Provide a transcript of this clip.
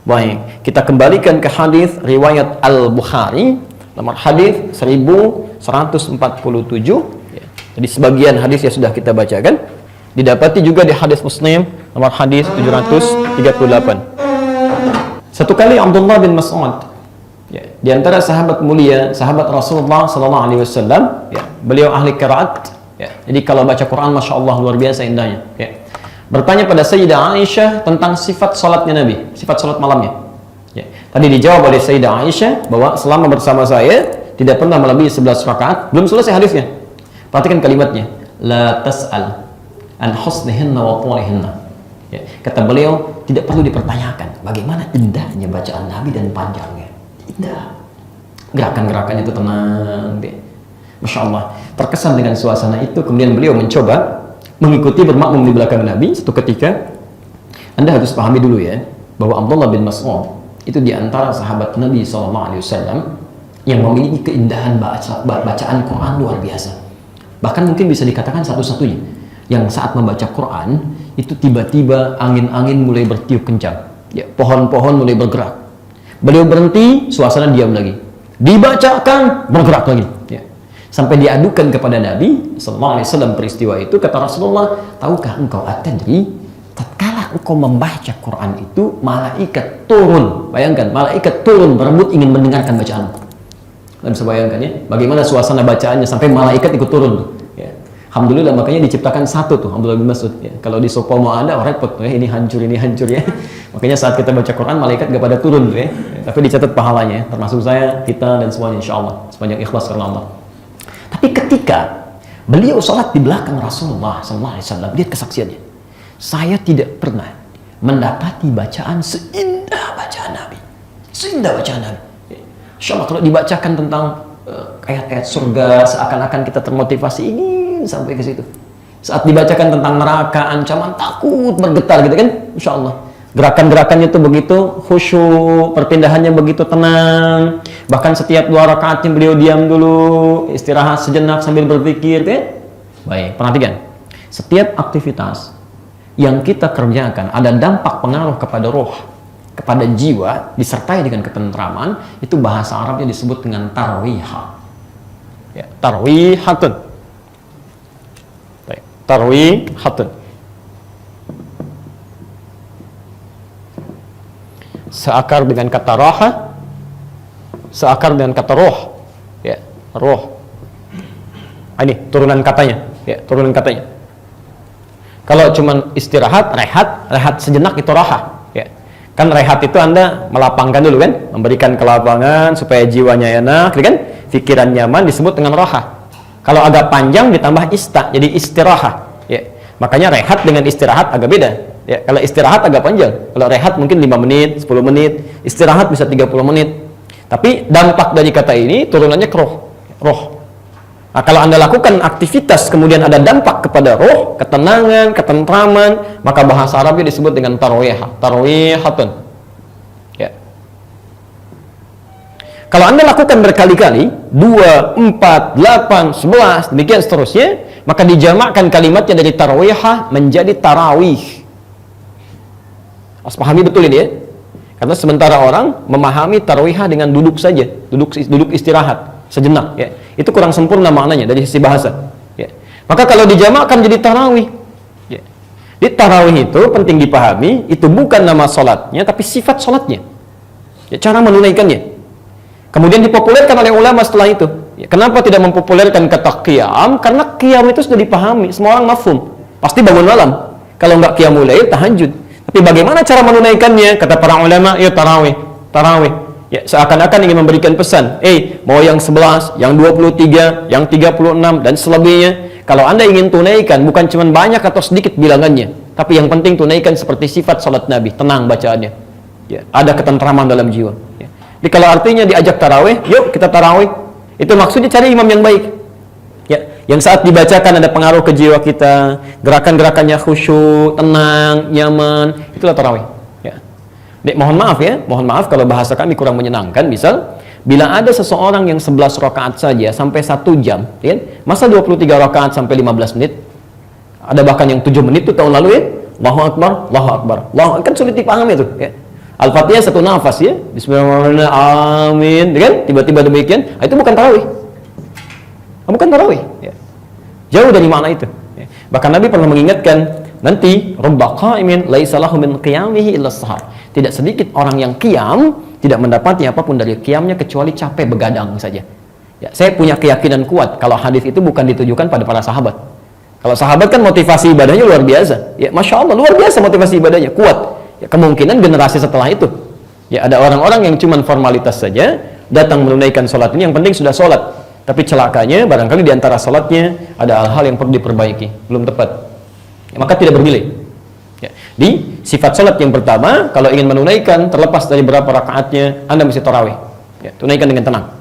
Baik, kita kembalikan ke hadis riwayat Al-Bukhari nomor hadis 1147. Ya. Jadi sebagian hadis yang sudah kita bacakan didapati juga di hadis Muslim nomor hadis 738. Satu kali Abdullah bin Mas'ud, ya, di antara sahabat mulia, sahabat Rasulullah sallallahu alaihi wasallam, ya, beliau ahli qiraat, ya. Jadi kalau baca Quran Masya Allah luar biasa indahnya, ya. Bertanya pada Sayyidah Aisyah tentang sifat salatnya Nabi, sifat salat malamnya. Ya. Tadi dijawab oleh Sayyidah Aisyah bahwa selama bersama saya tidak pernah melebihi 11 rakaat. Belum selesai hadisnya. Perhatikan kalimatnya, la tas'al an husnihinna wa tulihinna. Ya. Kata beliau, tidak perlu dipertanyakan bagaimana indahnya bacaan Nabi dan panjangnya. Indah. Gerakan-gerakannya itu tenang. Masya Allah. Terkesan dengan suasana itu, kemudian beliau mencoba mengikuti bermakmum di belakang Nabi. Satu ketika, Anda harus pahami dulu ya, bahwa Abdullah bin Mas'ud itu diantara sahabat Nabi SAW yang memiliki keindahan bacaan Quran luar biasa. Bahkan mungkin bisa dikatakan satu-satunya yang saat membaca Quran itu tiba-tiba angin-angin mulai bertiup kencang, ya, pohon-pohon mulai bergerak. Beliau berhenti, suasana diam lagi. Dibacakan, bergerak lagi. Ya. Sampai diadukan kepada Nabi SAW peristiwa itu, kata Rasulullah, tahukah engkau atadri, tatkala engkau membaca Quran itu malaikat turun. Bayangkan, malaikat turun berebut ingin mendengarkan bacaanmu. Kalian bisa bayangkan ya, bagaimana suasana bacaannya sampai malaikat ikut turun tuh. Ya. Alhamdulillah, makanya diciptakan satu tuh Abdullah bin Mas'ud. Ya. Kalau di Sopo mau ada, repot ya, ini hancur ya. Makanya saat kita baca Quran, malaikat gak pada turun tuh ya. Tapi dicatat pahalanya ya, termasuk saya, kita dan semuanya insya Allah, sepanjang ikhlas karena Allah. Tapi ketika beliau sholat di belakang Rasulullah SAW, lihat kesaksiannya. Saya tidak pernah mendapati bacaan seindah bacaan Nabi. Seindah bacaan Nabi. Insya Allah kalau dibacakan tentang ayat-ayat surga, seakan-akan kita termotivasi ingin sampai ke situ. Saat dibacakan tentang neraka, ancaman, takut, bergetar gitu kan. Insya Allah. Gerakan-gerakannya itu begitu khusyuk, perpindahannya begitu tenang. Bahkan setiap 2 rakaatnya beliau diam dulu, istirahat sejenak sambil berpikir, kan? Baik, perhatikan. Setiap aktivitas yang kita kerjakan ada dampak pengaruh kepada roh, kepada jiwa, disertai dengan ketentraman, itu bahasa Arabnya disebut dengan tarwihah. Ya, tarwihatun. Baik, tarwihatun. Seakar dengan kata raha, seakar dengan kata roh, ya, roh. Ini turunan katanya, ya, turunan katanya. Kalau cuman istirahat, rehat sejenak itu raha, ya. Kan rehat itu Anda melapangkan dulu kan, memberikan kelapangan supaya jiwanya enak, kan? Pikiran nyaman disebut dengan raha. Kalau agak panjang ditambah jadi istirahat, ya. Makanya rehat dengan istirahat agak beda. Ya, kalau istirahat agak panjang, kalau rehat mungkin 5 menit, 10 menit, istirahat bisa 30 menit. Tapi dampak dari kata ini turunannya ke roh. Nah, kalau Anda lakukan aktivitas kemudian ada dampak kepada roh, ketenangan, ketentraman, maka bahasa Arabnya disebut dengan tarwihatun. Ya. Kalau Anda lakukan berkali-kali, 2, 4, 8, 11, demikian seterusnya, maka dijamakkan kalimatnya dari tarwihah menjadi tarawih. Harus pahami betul ini ya. Karena sementara orang memahami tarawihah dengan duduk saja, duduk istirahat sejenak ya. Itu kurang sempurna maknanya dari sisi bahasa ya. Maka kalau dijamakkan jadi tarawih ya. Di tarawih itu penting dipahami, itu bukan nama salatnya tapi sifat salatnya. Ya, cara menunaikannya. Kemudian dipopulerkan oleh ulama setelah itu. Ya, kenapa tidak mempopulerkan kata qiyam? Karena qiyam itu sudah dipahami, semua orang mafhum. Pasti bangun malam. Kalau enggak qiyamul lail, tahajud. Tapi bagaimana cara menunaikannya? Kata para ulama, ya tarawih. Ya, seakan-akan ingin memberikan pesan, mau yang 11, yang 23, yang 36 dan selebihnya. Kalau Anda ingin tunaikan, bukan cuma banyak atau sedikit bilangannya, tapi yang penting tunaikan seperti sifat salat Nabi, tenang bacaannya. Ya, ada ketentraman dalam jiwa. Ya. Jadi kalau artinya diajak tarawih, yuk kita tarawih. Itu maksudnya cari imam yang baik. Ya, yang saat dibacakan ada pengaruh ke jiwa kita, gerakan-gerakannya khusyuk, tenang, nyaman, itulah tarawih. Ya. Mohon maaf kalau bahasa kami kurang menyenangkan. Misal, bila ada seseorang yang 11 rakaat saja sampai 1 jam, ya, masa 23 rakaat sampai 15 menit? Ada bahkan yang 7 menit itu tahun lalu ya. Allahu Akbar, Allahu Akbar. Kan sulit dipahami itu. Ya. Al-Fatihah satu nafas ya. Bismillahirrahmanirrahim. Amin. Kan? Tiba-tiba demikian. Itu bukan tarawih. Bukan tarawih. Ya. Jauh dari makna itu. Ya. Bahkan Nabi pernah mengingatkan nanti rubba qa'imin laisa lahu min qiyamihi illa sahar. Tidak sedikit orang yang qiyam tidak mendapati apapun dari qiyamnya kecuali capek begadang saja. Ya, saya punya keyakinan kuat kalau hadis itu bukan ditujukan pada para sahabat. Kalau sahabat kan motivasi ibadahnya luar biasa. Ya, Masya Allah, luar biasa motivasi ibadahnya, kuat. Ya, kemungkinan generasi setelah itu. Ya, ada orang-orang yang cuma formalitas saja, datang menunaikan sholat ini, yang penting sudah sholat. Tapi celakanya, barangkali di antara sholatnya, ada hal-hal yang perlu diperbaiki, belum tepat. Ya, maka tidak bernilai. Ya, di sifat sholat yang pertama, kalau ingin menunaikan, terlepas dari berapa rakaatnya, Anda mesti tarawih. Ya, tunaikan dengan tenang.